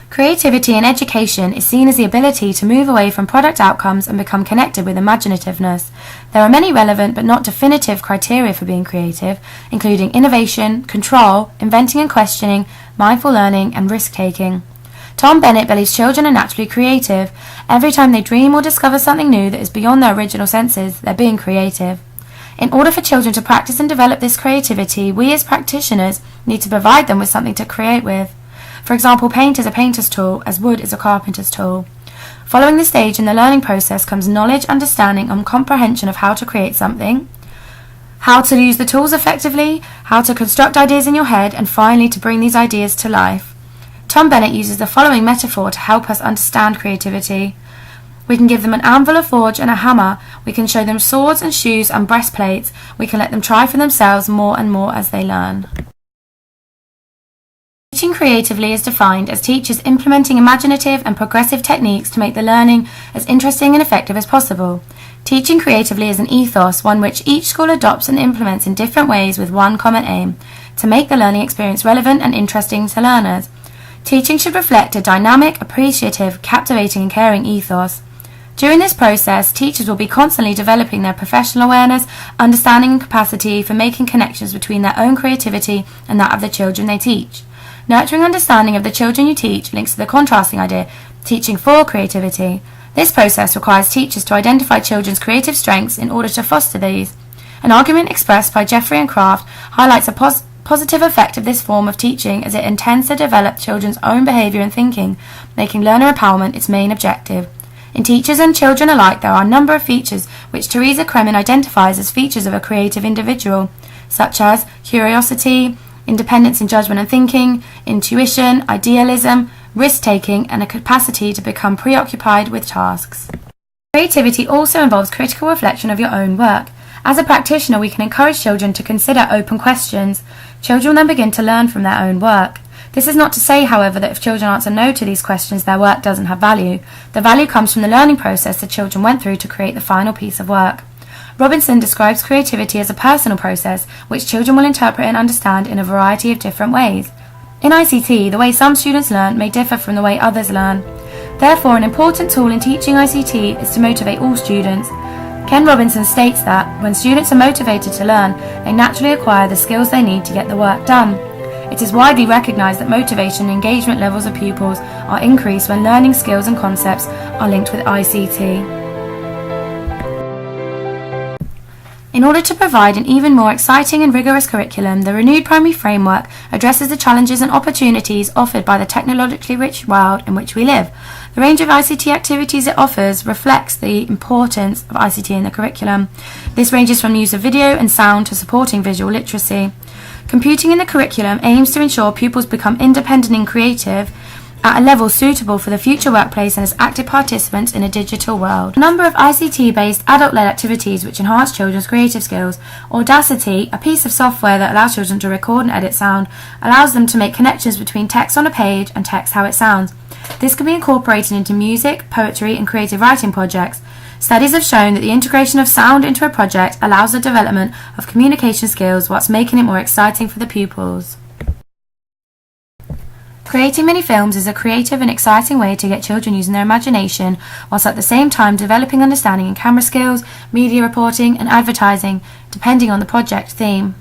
Creativity in education is seen as the ability to move away from product outcomes and become connected with imaginativeness. There are many relevant but not definitive criteria for being creative, including innovation, control, inventing and questioning, mindful learning, and risk-taking. Tom Bennett believes children are naturally creative. Every time they dream or discover something new that is beyond their original senses, they're being creative. In order for children to practice and develop this creativity, we as practitioners need to provide them with something to create with. For example, paint is a painter's tool, as wood is a carpenter's tool. Following this stage in the learning process comes knowledge, understanding, and comprehension of how to create something, how to use the tools effectively, how to construct ideas in your head, and finally to bring these ideas to life. Tom Bennett uses the following metaphor to help us understand creativity. We can give them an anvil, a forge, and a hammer. We can show them swords and shoes and breastplates. We can let them try for themselves more and more as they learn. Teaching creatively is defined as teachers implementing imaginative and progressive techniques to make the learning as interesting and effective as possible. Teaching creatively is an ethos, one which each school adopts and implements in different ways with one common aim: to make the learning experience relevant and interesting to learners. Teaching should reflect a dynamic, appreciative, captivating and caring ethos. During this process, teachers will be constantly developing their professional awareness, understanding and capacity for making connections between their own creativity and that of the children they teach. Nurturing understanding of the children you teach links to the contrasting idea, teaching for creativity. This process requires teachers to identify children's creative strengths in order to foster these. An argument expressed by Jeffrey and Kraft highlights a positive effect of this form of teaching as it intends to develop children's own behaviour and thinking, making learner empowerment its main objective. In teachers and children alike, there are a number of features which Teresa Kremen identifies as features of a creative individual, such as curiosity, independence in judgment and thinking, intuition, idealism, risk-taking, and a capacity to become preoccupied with tasks. Creativity also involves critical reflection of your own work. As a practitioner, we can encourage children to consider open questions. Children then begin to learn from their own work. This is not to say, however, that if children answer no to these questions, their work doesn't have value. The value comes from the learning process the children went through to create the final piece of work. Robinson describes creativity as a personal process, which children will interpret and understand in a variety of different ways. In ICT, the way some students learn may differ from the way others learn. Therefore, an important tool in teaching ICT is to motivate all students. Ken Robinson states that, when students are motivated to learn, they naturally acquire the skills they need to get the work done. It is widely recognised that motivation and engagement levels of pupils are increased when learning skills and concepts are linked with ICT. In order to provide an even more exciting and rigorous curriculum, the renewed primary framework addresses the challenges and opportunities offered by the technologically rich world in which we live. The range of ICT activities it offers reflects the importance of ICT in the curriculum. This ranges from the use of video and sound to supporting visual literacy. Computing in the curriculum aims to ensure pupils become independent and creative at a level suitable for the future workplace and as active participants in a digital world. A number of ICT-based adult-led activities which enhance children's creative skills. Audacity, a piece of software that allows children to record and edit sound, allows them to make connections between text on a page and text how it sounds. This can be incorporated into music, poetry, and creative writing projects. Studies have shown that the integration of sound into a project allows the development of communication skills whilst making it more exciting for the pupils. Creating mini films is a creative and exciting way to get children using their imagination whilst at the same time developing understanding in camera skills, media reporting and advertising, depending on the project theme.